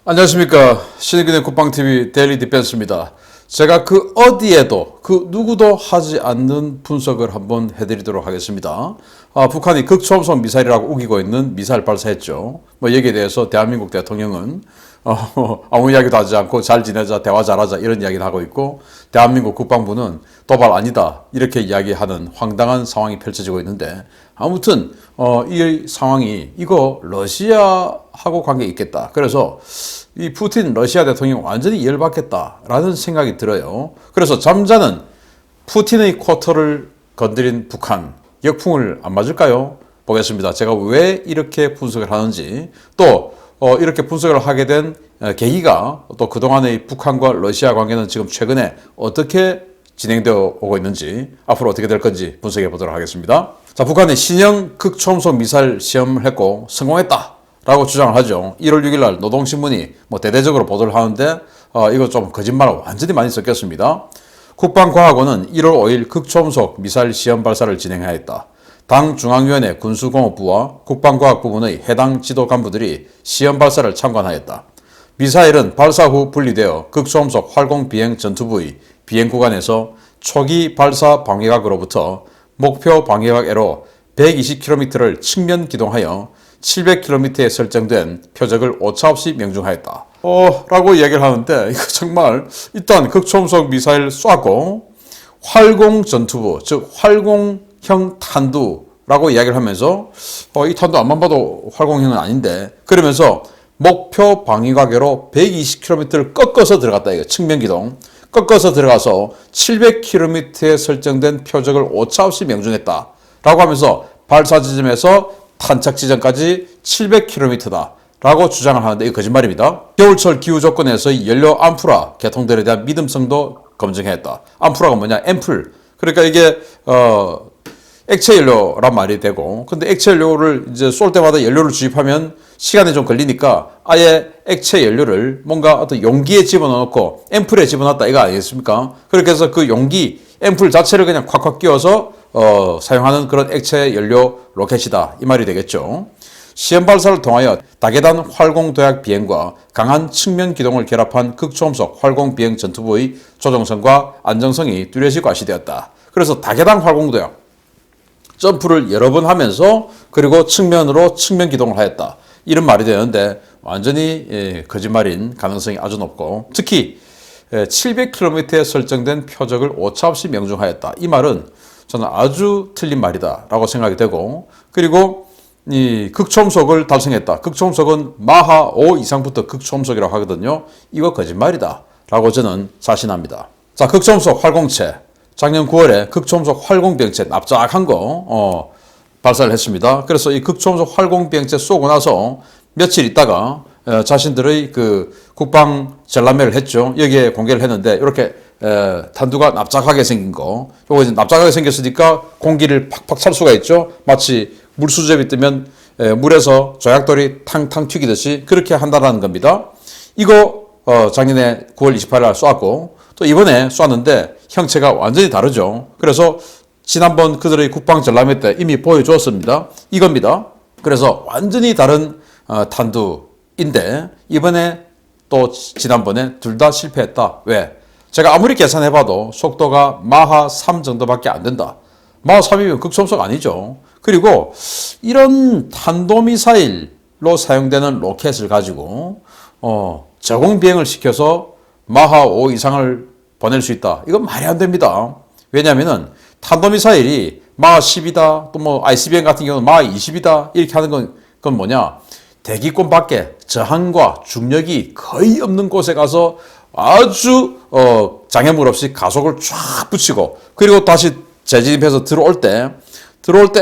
안녕하십니까. 신의균의 국방TV 데일리 디펜스입니다. 제가 그 어디에도 그 누구도 하지 않는 분석을 한번 해드리도록 하겠습니다. 북한이 극초음속 미사일이라고 우기고 있는 미사일 발사했죠. 여기에 대해서 대한민국 대통령은 아무 이야기도 하지 않고 잘 지내자, 대화 잘하자 이런 이야기를 하고 있고, 대한민국 국방부는 도발 아니다 이렇게 이야기하는 황당한 상황이 펼쳐지고 있는데, 아무튼 이 상황이 이거 러시아하고 관계 있겠다. 그래서 이 푸틴 러시아 대통령 완전히 열받겠다라는 생각이 들어요. 그래서 잠자는 푸틴의 쿼터를 건드린 북한, 역풍을 안 맞을까요? 보겠습니다. 제가 왜 이렇게 분석을 하는지, 또 이렇게 분석을 하게 된 계기가, 또 그동안의 북한과 러시아 관계는 지금 최근에 어떻게 진행되어 오고 있는지, 앞으로 어떻게 될 건지 분석해 보도록 하겠습니다. 자, 북한이 신형 극초음속 미사일 시험을 했고 성공했다 라고 주장을 하죠. 1월 6일 날 노동신문이 대대적으로 보도를 하는데, 이거 좀 거짓말을 완전히 많이 섞였습니다. 국방과학원은 1월 5일 극초음속 미사일 시험 발사를 진행하였다. 당 중앙위원회 군수공업부와 국방과학부문의 해당 지도 간부들이 시험 발사를 참관하였다. 미사일은 발사 후 분리되어 극초음속 활공비행 전투부의 비행 구간에서 초기 발사 방위각으로부터 목표 방위각으로 120km를 측면 기동하여 700km에 설정된 표적을 오차없이 명중하였다. 라고 이야기를 하는데, 이거 정말 일단 극초음속 미사일 쏘고 활공 전투부, 즉 활공형 탄두라고 이야기를 하면서 이 탄두 앞만 봐도 활공형은 아닌데, 그러면서 목표 방위각으로 120km를 꺾어서 들어갔다. 이거 측면 기동 꺾어서 들어가서 700km에 설정된 표적을 오차없이 명중했다 라고 하면서 발사 지점에서 탄착 지점까지 700km다 라고 주장을 하는데, 이거 거짓말입니다. 겨울철 기후 조건에서의 연료 암프라 개통들에 대한 믿음성도 검증했다. 암프라가 뭐냐? 앰플. 그러니까 이게 액체 연료란 말이 되고, 근데 액체 연료를 이제 쏠 때마다 연료를 주입하면 시간이 좀 걸리니까 아예 액체 연료를 뭔가 어떤 용기에 집어넣고 앰플에 집어넣었다 이거 아니겠습니까? 그렇게 해서 그 용기 앰플 자체를 그냥 콱콱 끼워서 사용하는 그런 액체 연료 로켓이다 이 말이 되겠죠. 시험 발사를 통하여 다계단 활공 도약 비행과 강한 측면 기동을 결합한 극초음속 활공 비행 전투부의 조정성과 안정성이 뚜렷이 과시되었다. 그래서 다계단 활공 도약 점프를 여러 번 하면서, 그리고 측면으로 측면 기동을 하였다 이런 말이 되는데, 완전히 거짓말인 가능성이 아주 높고, 특히 700km에 설정된 표적을 오차없이 명중하였다 이 말은 저는 아주 틀린 말이다 라고 생각이 되고, 그리고 이 극초음속을 달성했다. 극초음속은 마하 5 이상부터 극초음속이라고 하거든요. 이거 거짓말이다 라고 저는 자신합니다. 자, 극초음속 활공체, 작년 9월에 극초음속 활공비행체 납작한 거 발사를 했습니다. 그래서 이 극초음속 활공비행체 쏘고 나서 며칠 있다가 자신들의 그 국방 전람회를 했죠. 여기에 공개를 했는데, 이렇게 탄두가 납작하게 생긴 거, 요거 이제 납작하게 생겼으니까 공기를 팍팍 찰 수가 있죠. 마치 물수제비 뜨면 물에서 조약돌이 탕탕 튀기듯이 그렇게 한다는 겁니다. 이거 작년에 9월 28일 날 쏘았고, 또 이번에 쏘았는데 형체가 완전히 다르죠. 그래서 지난번 그들의 국방 전람회 때 이미 보여주었습니다. 이겁니다. 그래서 완전히 다른 탄두인데, 이번에 또 지난번에 둘 다 실패했다. 왜? 제가 아무리 계산해봐도 속도가 마하 3 정도밖에 안 된다. 마하 3이면 극초음속 아니죠. 그리고 이런 탄도미사일로 사용되는 로켓을 가지고 저공 비행을 시켜서 마하 5 이상을 보낼 수 있다. 이건 말이 안 됩니다. 왜냐하면은 탄도미사일이 마하 10이다, 또 ICBM 같은 경우는 마하 20이다 이렇게 하는 건 뭐냐? 대기권 밖에 저항과 중력이 거의 없는 곳에 가서 아주 장애물 없이 가속을 쫙 붙이고, 그리고 다시 재진입해서 들어올 때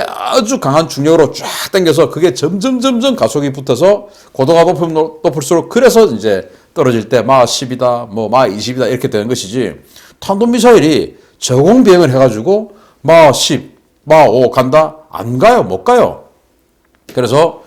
아주 강한 중력으로 쫙 당겨서 그게 점점 가속이 붙어서 고도가 높을수록, 그래서 이제 떨어질 때 마하 10이다, 마하 20이다 이렇게 되는 것이지, 탄도미사일이 저공 비행을 해가지고 마하 10, 마하 5 간다? 안 가요, 못 가요. 그래서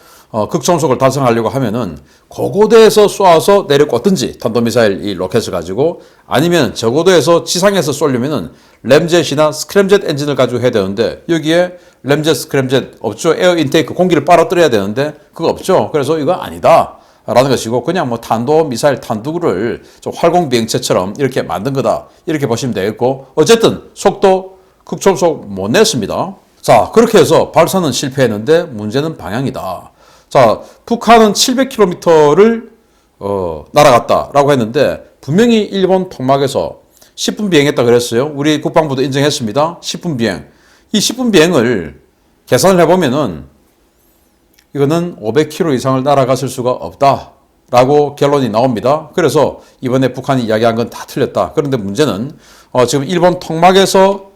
극초음속을 달성하려고 하면은 고고도에서 쏘아서 내려 꽂든지, 탄도미사일 이 로켓을 가지고, 아니면 저고도에서 지상에서 쏘려면은 램젯이나 스크램젯 엔진을 가지고 해야 되는데, 여기에 램젯, 스크램젯 없죠. 에어 인테이크, 공기를 빨아들여야 되는데 그거 없죠. 그래서 이거 아니다 라는 것이고, 그냥 뭐 탄도미사일 탄두를 좀 활공비행체처럼 이렇게 만든 거다, 이렇게 보시면 되겠고, 어쨌든 속도 극초음속 못 냈습니다. 자, 그렇게 해서 발사는 실패했는데 문제는 방향이다. 자, 북한은 700km를 날아갔다라고 했는데, 분명히 일본 토막에서 10분 비행했다 그랬어요. 우리 국방부도 인정했습니다. 10분 비행. 이 10분 비행을 계산을 해보면은 이거는 500km 이상을 날아갔을 수가 없다라고 결론이 나옵니다. 그래서 이번에 북한이 이야기한 건 다 틀렸다. 그런데 문제는 지금 일본 토막에서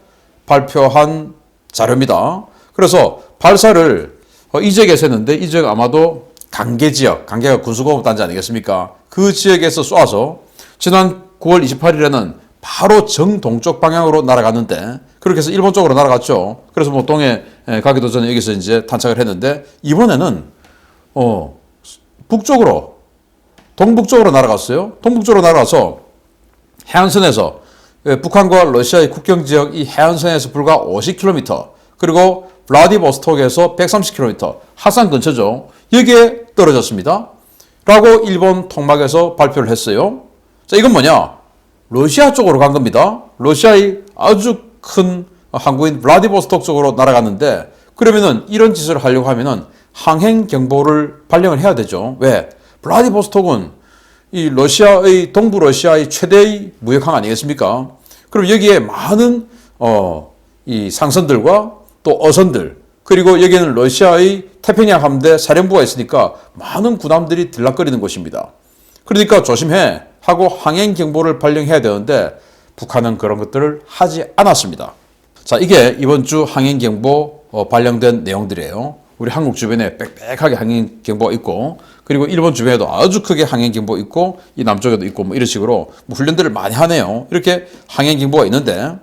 발표한 자료입니다. 그래서 발사를 이 지역에서 했는데, 이 지역 아마도 강계 지역, 강계가 군수공업단지 아니겠습니까? 그 지역에서 쏴서 지난 9월 28일에는 바로 정동쪽 방향으로 날아갔는데, 그렇게 해서 일본 쪽으로 날아갔죠. 그래서 뭐 동해 가기도 전에 여기서 이제 탄착을 했는데, 이번에는 북쪽으로, 동북쪽으로 날아갔어요. 동북쪽으로 날아가서 해안선에서, 북한과 러시아의 국경 지역 이 해안선에서 불과 50km, 그리고 블라디보스톡에서 130km, 하산 근처죠. 여기에 떨어졌습니다. 라고 일본 통막에서 발표를 했어요. 자, 이건 뭐냐? 러시아 쪽으로 간 겁니다. 러시아의 아주 큰 항구인 블라디보스톡 쪽으로 날아갔는데, 그러면은 이런 짓을 하려고 하면은 항행 경보를 발령을 해야 되죠. 왜? 블라디보스톡은 이 러시아의, 동부 러시아의 최대의 무역항 아니겠습니까? 그럼 여기에 많은 이 상선들과 또 어선들, 그리고 여기에는 러시아의 태평양 함대 사령부가 있으니까 많은 군함들이 들락거리는 곳입니다. 그러니까 조심해 하고 항행 경보를 발령해야 되는데, 북한은 그런 것들을 하지 않았습니다. 자, 이게 이번 주 항행 경보 발령된 내용들이에요. 우리 한국 주변에 빽빽하게 항행 경보가 있고, 그리고 일본 주변에도 아주 크게 항행 경보 있고, 이 남쪽에도 있고, 뭐 이런 식으로 뭐 훈련들을 많이 하네요. 이렇게 항행 경보가 있는데,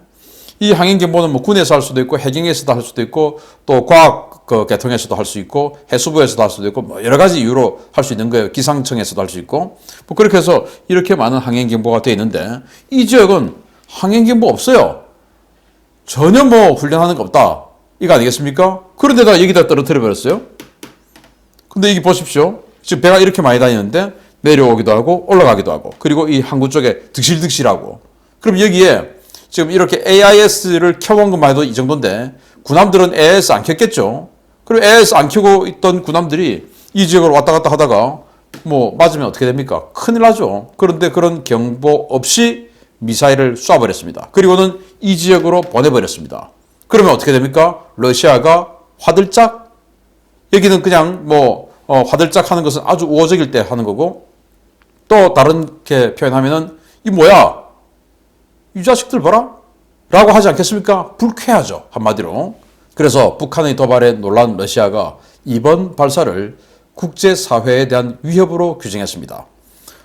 이 항행 경보는 뭐 군에서 할 수도 있고, 해경에서도 할 수도 있고, 또 과학 계통에서도 할 수 있고, 해수부에서도 할 수도 있고, 뭐 여러 가지 이유로 할 수 있는 거예요. 기상청에서도 할 수 있고, 뭐 그렇게 해서 이렇게 많은 항행 경보가 되어 있는데, 이 지역은 항행 경보 없어요. 전혀 뭐 훈련하는 거 없다, 이거 아니겠습니까? 그런데다 여기다 떨어뜨려 버렸어요. 근데 이게 보십시오. 지금 배가 이렇게 많이 다니는데 내려오기도 하고 올라가기도 하고, 그리고 이 항구 쪽에 득실득실하고, 그럼 여기에 지금 이렇게 AIS를 켜본 것만 해도 이 정도인데, 군함들은 AIS 안 켰겠죠. 그리고 AIS 안 켜고 있던 군함들이 이 지역을 왔다 갔다 하다가 뭐 맞으면 어떻게 됩니까? 큰일 나죠. 그런데 그런 경보 없이 미사일을 쏴버렸습니다. 그리고는 이 지역으로 보내버렸습니다. 그러면 어떻게 됩니까? 러시아가 화들짝, 여기는 그냥 뭐 화들짝 하는 것은 아주 우호적일 때 하는 거고, 또 다른게 표현하면은 이 뭐야? 이 자식들 봐라? 라고 하지 않겠습니까? 불쾌하죠, 한마디로. 그래서 북한의 도발에 놀란 러시아가 이번 발사를 국제사회에 대한 위협으로 규정했습니다.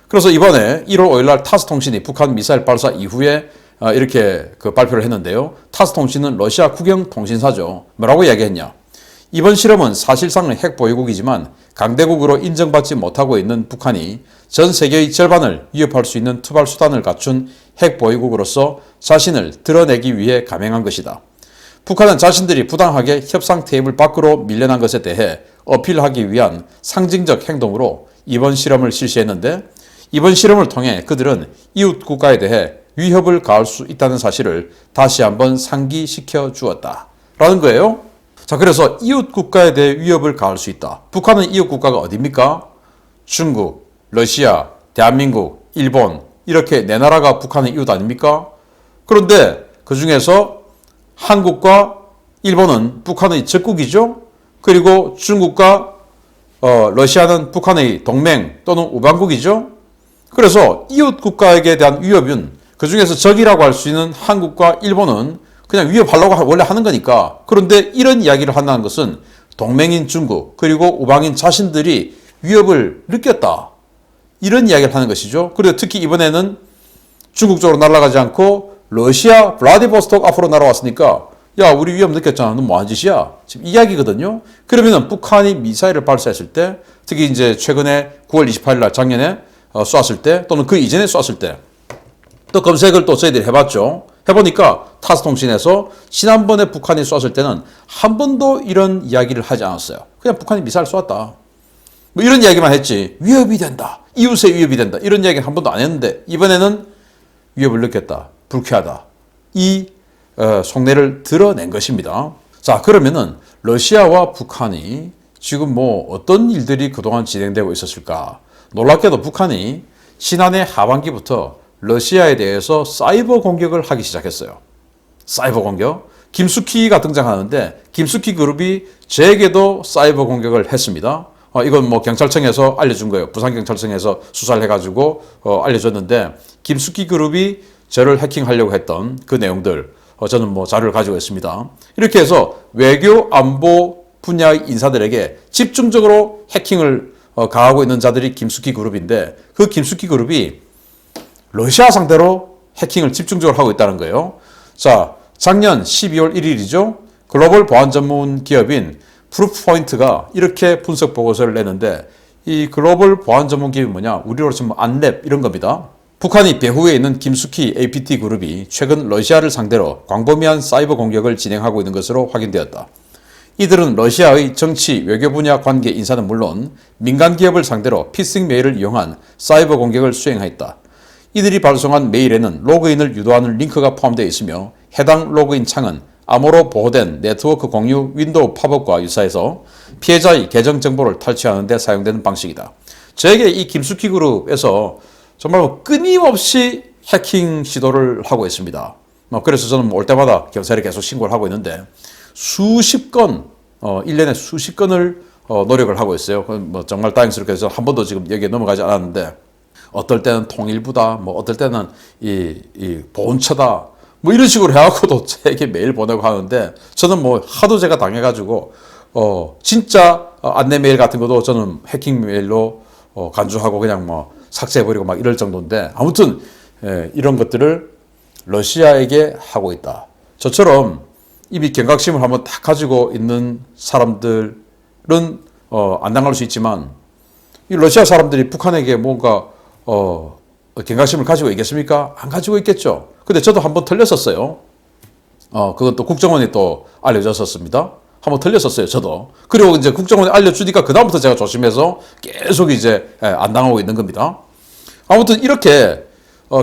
그래서 이번에 1월 5일 날 타스통신이 북한 미사일 발사 이후에 이렇게 발표를 했는데요. 타스통신은 러시아 국영통신사죠. 뭐라고 이야기했냐? 이번 실험은 사실상은 핵보유국이지만 강대국으로 인정받지 못하고 있는 북한이 전 세계의 절반을 위협할 수 있는 투발 수단을 갖춘 핵보유국으로서 자신을 드러내기 위해 감행한 것이다. 북한은 자신들이 부당하게 협상 테이블 밖으로 밀려난 것에 대해 어필하기 위한 상징적 행동으로 이번 실험을 실시했는데, 이번 실험을 통해 그들은 이웃 국가에 대해 위협을 가할 수 있다는 사실을 다시 한번 상기시켜 주었다, 라는 거예요. 자, 그래서 이웃 국가에 대해 위협을 가할 수 있다. 북한은 이웃 국가가 어디입니까? 중국, 러시아, 대한민국, 일본, 이렇게 네 나라가 북한의 이웃 아닙니까? 그런데 그 중에서 한국과 일본은 북한의 적국이죠. 그리고 중국과 러시아는 북한의 동맹 또는 우방국이죠. 그래서 이웃 국가에게 대한 위협은, 그 중에서 적이라고 할 수 있는 한국과 일본은 그냥 위협하려고 원래 하는 거니까. 그런데 이런 이야기를 한다는 것은 동맹인 중국, 그리고 우방인 자신들이 위협을 느꼈다, 이런 이야기를 하는 것이죠. 그리고 특히 이번에는 중국 쪽으로 날아가지 않고 러시아 블라디보스톡 앞으로 날아왔으니까, 야, 우리 위협 느꼈잖아, 너 뭐한 짓이야, 지금 이야기거든요. 그러면은 북한이 미사일을 발사했을 때, 특히 이제 최근에 9월 28일 날 작년에 쐈을 때, 또는 그 이전에 쐈을 때, 또 검색을 또 저희들이 해봤죠. 해보니까 타스통신에서 지난번에 북한이 쐈을 때는 한 번도 이런 이야기를 하지 않았어요. 그냥 북한이 미사일 쏘았다. 뭐 이런 이야기만 했지 위협이 된다, 이웃의 위협이 된다 이런 이야기는 한 번도 안 했는데 이번에는 위협을 느꼈다, 불쾌하다 이 속내를 드러낸 것입니다. 자, 그러면은 러시아와 북한이 지금 뭐 어떤 일들이 그동안 진행되고 있었을까? 놀랍게도 북한이 지난해 하반기부터 러시아에 대해서 사이버 공격을 하기 시작했어요. 사이버 공격. 김숙희가 등장하는데 김숙희 그룹이 저에게도 사이버 공격을 했습니다. 이건 뭐 경찰청에서 알려준 거예요. 부산경찰청에서 수사를 해가지고 알려줬는데 김숙희 그룹이 저를 해킹하려고 했던 그 내용들 저는 뭐 자료를 가지고 있습니다. 이렇게 해서 외교 안보 분야의 인사들에게 집중적으로 해킹을 가하고 있는 자들이 김숙희 그룹인데 그 김숙희 그룹이 러시아 상대로 해킹을 집중적으로 하고 있다는 거예요. 자, 작년 12월 1일이죠. 글로벌 보안 전문 기업인 프루프포인트가 이렇게 분석 보고서를 내는데 이 글로벌 보안 전문 기업이 뭐냐? 우리로 치면 안랩 이런 겁니다. 북한이 배후에 있는 김숙희 APT 그룹이 최근 러시아를 상대로 광범위한 사이버 공격을 진행하고 있는 것으로 확인되었다. 이들은 러시아의 정치, 외교 분야 관계 인사는 물론 민간 기업을 상대로 피싱 메일을 이용한 사이버 공격을 수행했다. 이들이 발송한 메일에는 로그인을 유도하는 링크가 포함되어 있으며 해당 로그인 창은 암호로 보호된 네트워크 공유 윈도우 팝업과 유사해서 피해자의 계정 정보를 탈취하는 데 사용되는 방식이다. 저에게 이 김숙희 그룹에서 정말 끊임없이 해킹 시도를 하고 있습니다. 그래서 저는 올 때마다 경찰에 계속 신고를 하고 있는데 수십 건, 1년에 수십 건을 노력을 하고 있어요. 뭐 정말 다행스럽게 해서 한 번도 지금 여기에 넘어가지 않았는데 어떨 때는 통일부다, 뭐 어떨 때는 이 보훈처다, 뭐 이런 식으로 해갖고도 제게 메일 보내고 하는데 저는 뭐 하도 제가 당해가지고 진짜 안내 메일 같은 것도 저는 해킹 메일로 간주하고 그냥 뭐 삭제해버리고 막 이럴 정도인데 아무튼 이런 것들을 러시아에게 하고 있다. 저처럼 이미 경각심을 한번 딱 가지고 있는 사람들은 안 당할 수 있지만 이 러시아 사람들이 북한에게 뭔가 경각심을 가지고 있겠습니까? 안 가지고 있겠죠. 근데 저도 한번 틀렸었어요. 그건 또 국정원이 또 알려줬었습니다. 한번 틀렸었어요, 저도. 그리고 이제 국정원이 알려주니까 그다음부터 제가 조심해서 계속 이제 안 당하고 있는 겁니다. 아무튼 이렇게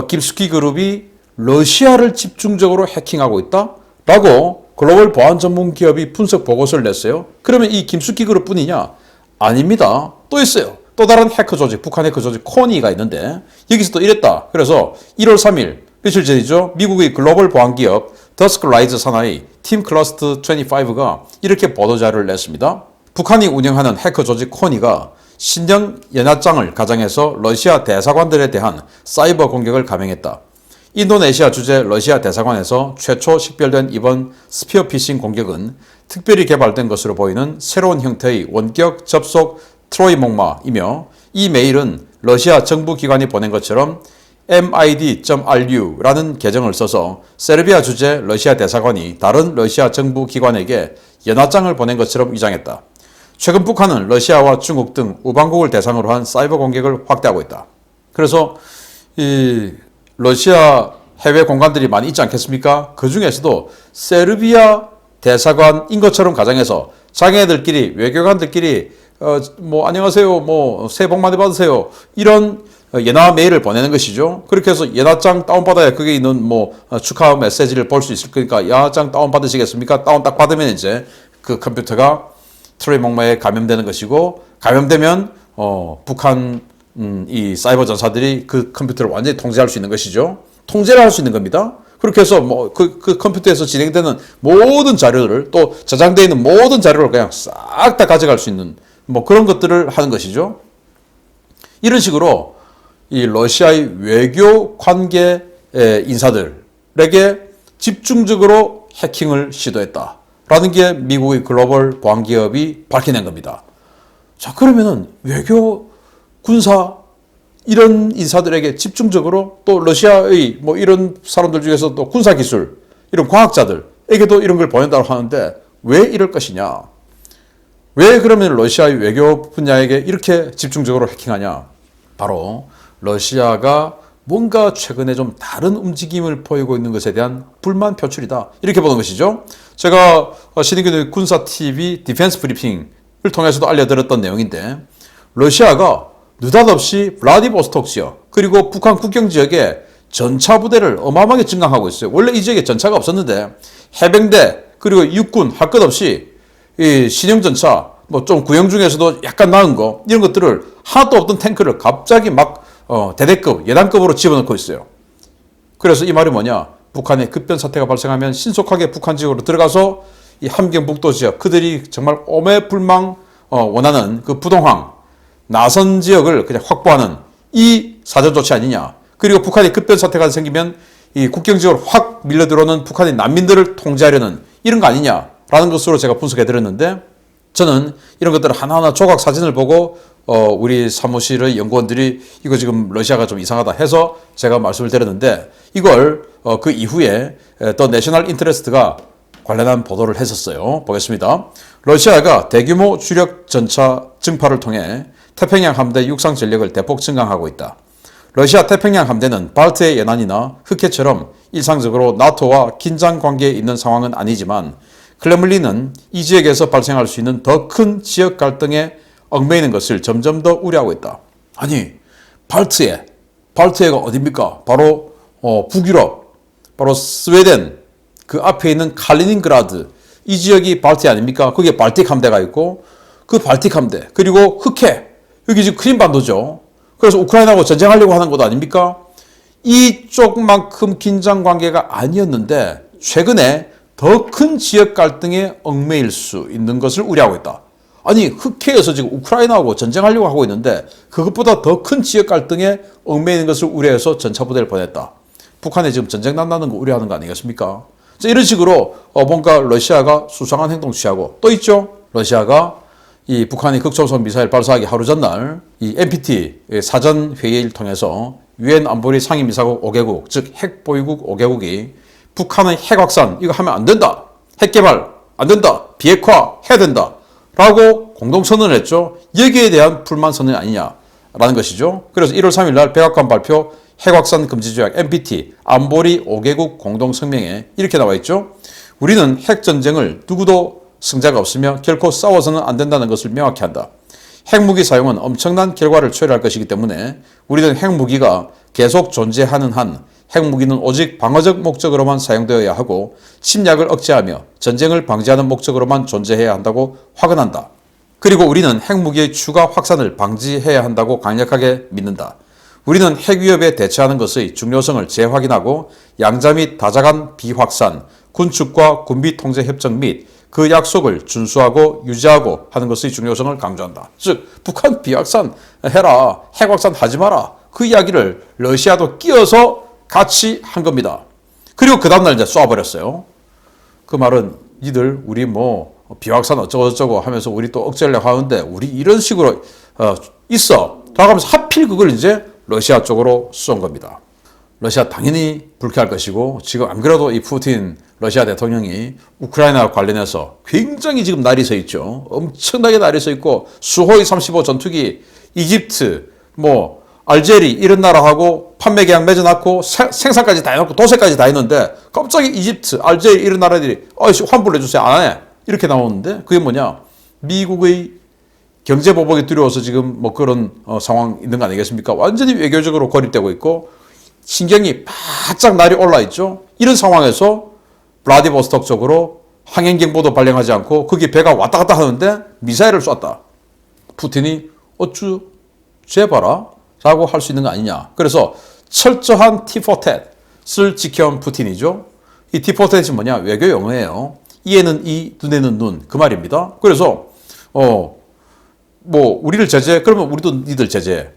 김숙희 그룹이 러시아를 집중적으로 해킹하고 있다라고 글로벌 보안 전문 기업이 분석 보고서를 냈어요. 그러면 이 김숙희 그룹 뿐이냐? 아닙니다. 또 있어요. 또 다른 해커 조직, 북한 해커 조직 코니가 있는데 여기서 또 이랬다. 그래서 1월 3일 며칠 전이죠. 미국의 글로벌 보안 기업 더스크라이즈 산하의 팀 클러스트 25가 이렇게 보도자료를 냈습니다. 북한이 운영하는 해커 조직 코니가 신형 연합장을 가장해서 러시아 대사관들에 대한 사이버 공격을 감행했다. 인도네시아 주재 러시아 대사관에서 최초 식별된 이번 스피어 피싱 공격은 특별히 개발된 것으로 보이는 새로운 형태의 원격 접속 트로이 목마이며 이 메일은 러시아 정부 기관이 보낸 것처럼 mid.ru라는 계정을 써서 세르비아 주재 러시아 대사관이 다른 러시아 정부 기관에게 연합장을 보낸 것처럼 위장했다. 최근 북한은 러시아와 중국 등 우방국을 대상으로 한 사이버 공격을 확대하고 있다. 그래서 이 러시아 해외 공간들이 많이 있지 않겠습니까? 그 중에서도 세르비아 대사관인 것처럼 가정해서 자기네들끼리 외교관들끼리 뭐 안녕하세요, 뭐 새해 복 많이 받으세요 이런 연합 메일을 보내는 것이죠. 그렇게 해서 연합장 다운받아야 그게 있는 뭐 축하 메시지를 볼 수 있을 거니까 연합장 다운받으시겠습니까? 다운 딱 받으면 이제 그 컴퓨터가 트로이 목마에 감염되는 것이고 감염되면 북한 이 사이버 전사들이 그 컴퓨터를 완전히 통제할 수 있는 것이죠. 통제를 할 수 있는 겁니다. 그렇게 해서 뭐 그 컴퓨터에서 진행되는 모든 자료를 또 저장되어 있는 모든 자료를 그냥 싹 다 가져갈 수 있는 뭐 그런 것들을 하는 것이죠. 이런 식으로 이 러시아의 외교 관계 인사들에게 집중적으로 해킹을 시도했다라는 게 미국의 글로벌 보안 기업이 밝혀낸 겁니다. 자, 그러면은 외교, 군사 이런 인사들에게 집중적으로 또 러시아의 뭐 이런 사람들 중에서 또 군사 기술 이런 과학자들에게도 이런 걸 보낸다고 하는데 왜 이럴 것이냐? 왜 그러면 러시아의 외교 분야에게 이렇게 집중적으로 해킹하냐? 바로 러시아가 뭔가 최근에 좀 다른 움직임을 보이고 있는 것에 대한 불만 표출이다. 이렇게 보는 것이죠. 제가 신인균의 군사 TV 디펜스 브리핑을 통해서도 알려드렸던 내용인데 러시아가 느닷없이 블라디보스톡 지역 그리고 북한 국경 지역에 전차 부대를 어마어마하게 증강하고 있어요. 원래 이 지역에 전차가 없었는데 해병대 그리고 육군 할 것 없이 이 신형 전차 뭐 좀 구형 중에서도 약간 나은 거 이런 것들을 하나도 없던 탱크를 갑자기 막 대대급 예단급으로 집어넣고 있어요. 그래서 이 말이 뭐냐? 북한의 급변 사태가 발생하면 신속하게 북한 지역으로 들어가서 이 함경북도 지역 그들이 정말 오매불망 원하는 그 부동항 나선 지역을 그냥 확보하는 이 사전 조치 아니냐. 그리고 북한의 급변 사태가 생기면 이 국경 지역으로 확 밀려들어오는 북한의 난민들을 통제하려는 이런 거 아니냐라는 것으로 제가 분석해 드렸는데 저는 이런 것들을 하나하나 조각 사진을 보고 우리 사무실의 연구원들이 이거 지금 러시아가 좀 이상하다 해서 제가 말씀을 드렸는데 이걸 그 이후에 더 내셔널 인터레스트가 관련한 보도를 했었어요. 보겠습니다. 러시아가 대규모 주력 전차 증파를 통해 태평양 함대 육상 전력을 대폭 증강하고 있다. 러시아 태평양 함대는 발트해 연안이나 흑해처럼 일상적으로 나토와 긴장 관계에 있는 상황은 아니지만 크레물린은 이 지역에서 발생할 수 있는 더 큰 지역 갈등에 얽매이는 것을 점점 더 우려하고 있다. 아니, 발트해가 어디입니까? 바로 북유럽, 바로 스웨덴, 그 앞에 있는 칼리닝그라드, 이 지역이 발트해 아닙니까? 거기에 발틱 함대가 있고 그 발틱 함대, 그리고 흑해, 여기 지금 크림반도죠. 그래서 우크라이나하고 전쟁하려고 하는 것 아닙니까? 이쪽만큼 긴장 관계가 아니었는데 최근에 더 큰 지역 갈등에 얽매일 수 있는 것을 우려하고 있다. 아니, 흑해에서 지금 우크라이나하고 전쟁하려고 하고 있는데 그것보다 더 큰 지역 갈등에 얽매이는 것을 우려해서 전차부대를 보냈다. 북한에 지금 전쟁 난다는 거 우려하는 거 아니겠습니까? 이런 식으로 뭔가 러시아가 수상한 행동 취하고 또 있죠. 러시아가 이 북한이 극초음속 미사일 발사하기 하루 전날 이 NPT 사전 회의를 통해서 유엔 안보리 상임이사국 5개국 즉 핵보유국 5개국이 북한의 핵 확산 이거 하면 안 된다. 핵 개발 안 된다. 비핵화 해야 된다. 라고 공동 선언을 했죠. 여기에 대한 불만 선언이 아니냐라는 것이죠. 그래서 1월 3일 날 백악관 발표 핵 확산 금지 조약 NPT 안보리 5개국 공동 성명에 이렇게 나와 있죠. 우리는 핵 전쟁을 누구도 승자가 없으며 결코 싸워서는 안 된다는 것을 명확히 한다. 핵무기 사용은 엄청난 결과를 초래할 것이기 때문에 우리는 핵무기가 계속 존재하는 한 핵무기는 오직 방어적 목적으로만 사용되어야 하고 침략을 억제하며 전쟁을 방지하는 목적으로만 존재해야 한다고 확언한다. 그리고 우리는 핵무기의 추가 확산을 방지해야 한다고 강력하게 믿는다. 우리는 핵 위협에 대처하는 것의 중요성을 재확인하고 양자 및 다자간 비확산, 군축과 군비 통제 협정 및 그 약속을 준수하고 유지하고 하는 것의 중요성을 강조한다. 즉 북한 비확산 해라, 핵 확산 하지 마라. 그 이야기를 러시아도 끼어서 같이 한 겁니다. 그리고 그 다음날 이제 쏴버렸어요. 그 말은 니들 우리 뭐 비확산 어쩌고저쩌고 하면서 우리 또 억제하려고 하는데 우리 이런 식으로 있어. 하면서 하필 그걸 이제 러시아 쪽으로 쏜 겁니다. 러시아 당연히 불쾌할 것이고 지금 안 그래도 이 푸틴 러시아 대통령이 우크라이나 관련해서 굉장히 지금 날이 서 있죠. 엄청나게 날이 서 있고 수호이 35 전투기 이집트 뭐 알제리 이런 나라하고 판매 계약 맺어놨고 생산까지 다 해놓고 도세까지 다 했는데 갑자기 이집트, 알제리 이런 나라들이 환불해주세요. 안 해. 이렇게 나오는데 그게 뭐냐. 미국의 경제보복이 두려워서 지금 뭐 그런 상황 있는 거 아니겠습니까? 완전히 외교적으로 고립되고 있고 신경이 바짝 날이 올라 있죠. 이런 상황에서 블라디보스톡 쪽으로 항행경보도 발령하지 않고 거기 배가 왔다 갔다 하는데 미사일을 쐈다. 푸틴이 어쭈 재봐라 라고 할 수 있는 거 아니냐. 그래서 철저한 티포텟을 지켜온 푸틴이죠. 이 티포텟이 뭐냐. 외교 용어예요. 이에는 이, 눈에는 눈. 그 말입니다. 그래서 뭐 우리를 제재해? 그러면 우리도 니들 제재해.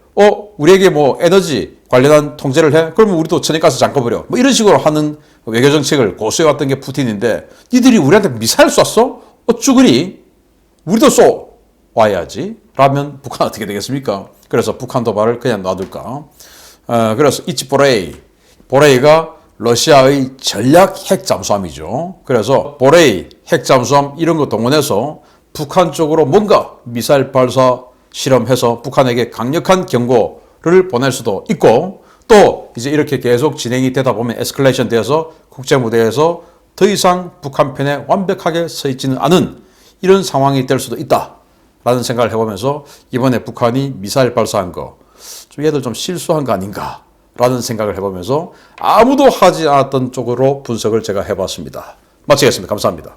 우리에게 뭐 에너지 관련한 통제를 해? 그러면 우리도 천연가스 잠궈버려. 뭐 이런 식으로 하는 외교 정책을 고수해왔던 게 푸틴인데 니들이 우리한테 미사일 쐈어? 어쭈 그리? 우리도 쏘 와야지. 라면 북한 어떻게 되겠습니까? 그래서 북한 도발을 그냥 놔둘까? 그래서 이치 보레이가 러시아의 전략 핵 잠수함이죠. 그래서 보레이 핵 잠수함 이런 거 동원해서 북한 쪽으로 뭔가 미사일 발사 실험해서 북한에게 강력한 경고를 보낼 수도 있고 또 이제 이렇게 계속 진행이 되다 보면 에스컬레이션 되어서 국제 무대에서 더 이상 북한 편에 완벽하게 서 있지는 않은 이런 상황이 될 수도 있다. 라는 생각을 해보면서 이번에 북한이 미사일 발사한 거, 좀 얘들 좀 실수한 거 아닌가 라는 생각을 해보면서 아무도 하지 않았던 쪽으로 분석을 제가 해봤습니다. 마치겠습니다. 감사합니다.